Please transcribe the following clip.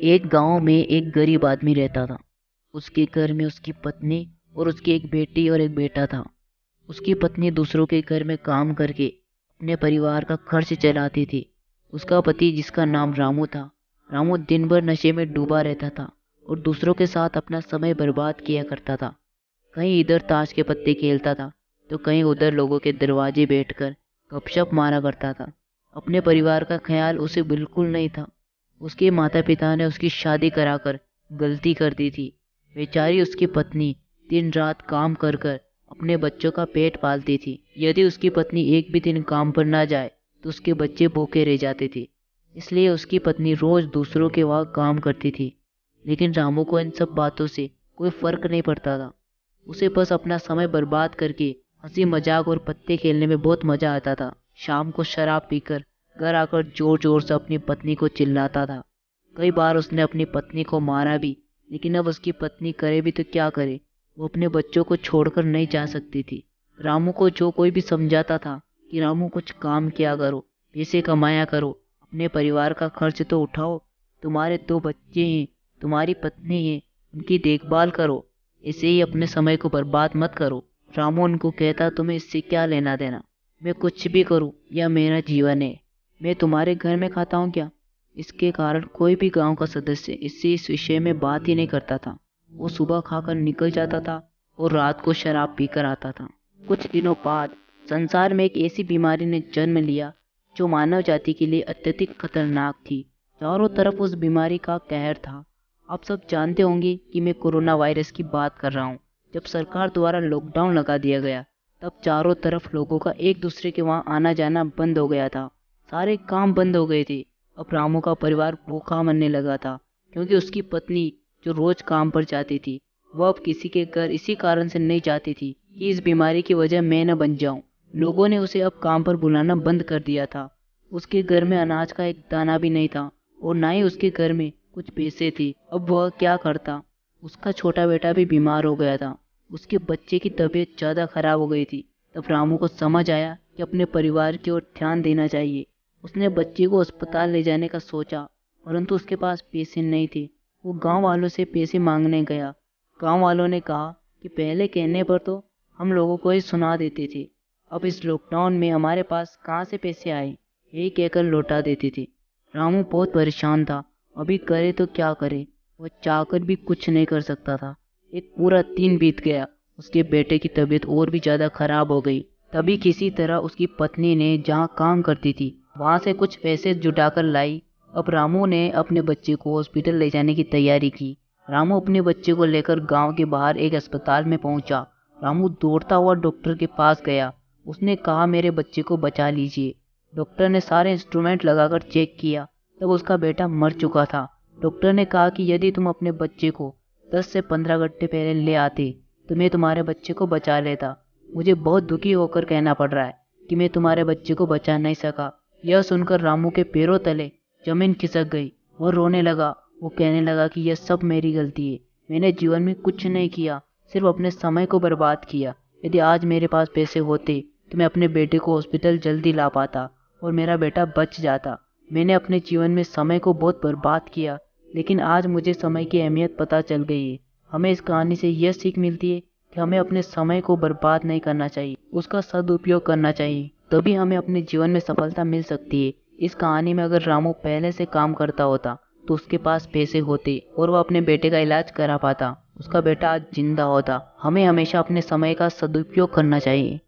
एक गांव में एक गरीब आदमी रहता था। उसके घर में उसकी पत्नी और उसकी एक बेटी और एक बेटा था। उसकी पत्नी दूसरों के घर में काम करके अपने परिवार का खर्च चलाती थी। उसका पति, जिसका नाम रामू था, रामू दिन भर नशे में डूबा रहता था और दूसरों के साथ अपना समय बर्बाद किया करता था। कहीं इधर ताश के पत्ते खेलता था तो कहीं उधर लोगों के दरवाजे बैठकर गपशप मारा करता था। अपने परिवार का ख्याल उसे बिल्कुल नहीं था। उसके माता पिता ने उसकी शादी कराकर गलती कर दी थी। बेचारी उसकी पत्नी दिन रात काम कर कर अपने बच्चों का पेट पालती थी। यदि उसकी पत्नी एक भी दिन काम पर ना जाए तो उसके बच्चे भूखे रह जाते थे। इसलिए उसकी पत्नी रोज दूसरों के वहाँ काम करती थी। लेकिन रामू को इन सब बातों से कोई फर्क नहीं पड़ता था। उसे बस अपना समय बर्बाद करके हंसी मजाक और पत्ते खेलने में बहुत मजा आता था। शाम को शराब पीकर घर आकर जोर जोर से अपनी पत्नी को चिल्लाता था। कई बार उसने अपनी पत्नी को मारा भी, लेकिन अब उसकी पत्नी करे भी तो क्या करे, वो अपने बच्चों को छोड़कर नहीं जा सकती थी। रामू को जो कोई भी समझाता था कि रामू कुछ काम किया करो, पैसे कमाया करो, अपने परिवार का खर्च तो उठाओ, तुम्हारे 2 बच्चे हैं, तुम्हारी पत्नी है, उनकी देखभाल करो, ऐसे ही अपने समय को बर्बाद मत करो। रामू उनको कहता, तुम्हें इससे क्या लेना देना, मैं कुछ भी करूं, यह मेरा जीवन है, मैं तुम्हारे घर में खाता हूँ क्या। इसके कारण कोई भी गांव का सदस्य इससे इस विषय में बात ही नहीं करता था। वो सुबह खाकर निकल जाता था और रात को शराब पीकर आता था। कुछ दिनों बाद संसार में एक ऐसी बीमारी ने जन्म लिया जो मानव जाति के लिए अत्यधिक खतरनाक थी। चारों तरफ उस बीमारी का कहर था। आप सब जानते होंगे कि मैं कोरोना वायरस की बात कर रहा हूँ। जब सरकार द्वारा लॉकडाउन लगा दिया गया तब चारों तरफ लोगों का एक दूसरे के वहां आना जाना बंद हो गया था। सारे काम बंद हो गए थे। अब रामू का परिवार भूखा मरने लगा था, क्योंकि उसकी पत्नी जो रोज काम पर जाती थी वह अब किसी के घर इसी कारण से नहीं जाती थी कि इस बीमारी की वजह मैं न बन जाऊं। लोगों ने उसे अब काम पर बुलाना बंद कर दिया था। उसके घर में अनाज का एक दाना भी नहीं था और ना ही उसके घर में कुछ पैसे थे। अब वह क्या करता। उसका छोटा बेटा भी बीमार हो गया था। उसके बच्चे की तबीयत ज़्यादा खराब हो गई थी। तब रामू को समझ आया कि अपने परिवार की ओर ध्यान देना चाहिए। उसने बच्चे को अस्पताल ले जाने का सोचा, परंतु उसके पास पैसे नहीं थे। वो गांव वालों से पैसे मांगने गया। गांव वालों ने कहा कि पहले कहने पर तो हम लोगों को ही सुना देते थे, अब इस लॉकडाउन में हमारे पास कहाँ से पैसे आए, यही कहकर लौटा देते थे। रामू बहुत परेशान था। अभी करे तो क्या करे, वह चाहकर भी कुछ नहीं कर सकता था। एक पूरा दिन बीत गया। उसके बेटे की तबीयत और भी ज्यादा खराब हो गई। तभी किसी तरह उसकी पत्नी ने जहाँ काम करती थी वहां से कुछ पैसे जुटाकर लाई। अब रामू ने अपने बच्चे को हॉस्पिटल ले जाने की तैयारी की। रामू अपने बच्चे को लेकर गांव के बाहर एक अस्पताल में पहुंचा। रामू दौड़ता हुआ डॉक्टर के पास गया। उसने कहा, मेरे बच्चे को बचा लीजिए। डॉक्टर ने सारे इंस्ट्रूमेंट लगाकर चेक किया, तब उसका बेटा मर चुका था। डॉक्टर ने कहा कि यदि तुम अपने बच्चे को 10 से 15 घंटे पहले ले आते तो मैं तुम्हारे बच्चे को बचा लेता। मुझे बहुत दुखी होकर कहना पड़ रहा है कि मैं तुम्हारे बच्चे को बचा नहीं सका। यह सुनकर रामू के पैरों तले जमीन खिसक गई। वो रोने लगा। वो कहने लगा कि यह सब मेरी गलती है। मैंने जीवन में कुछ नहीं किया, सिर्फ अपने समय को बर्बाद किया। यदि आज मेरे पास पैसे होते तो मैं अपने बेटे को हॉस्पिटल जल्दी ला पाता और मेरा बेटा बच जाता। मैंने अपने जीवन में समय को बहुत बर्बाद किया, लेकिन आज मुझे समय की अहमियत पता चल गई है। हमें इस कहानी से यह सीख मिलती है कि हमें अपने समय को बर्बाद नहीं करना चाहिए, उसका सदुपयोग करना चाहिए। तभी हमें अपने जीवन में सफलता मिल सकती है। इस कहानी में अगर रामू पहले से काम करता होता तो उसके पास पैसे होते और वह अपने बेटे का इलाज करा पाता। उसका बेटा आज जिंदा होता। हमें हमेशा अपने समय का सदुपयोग करना चाहिए।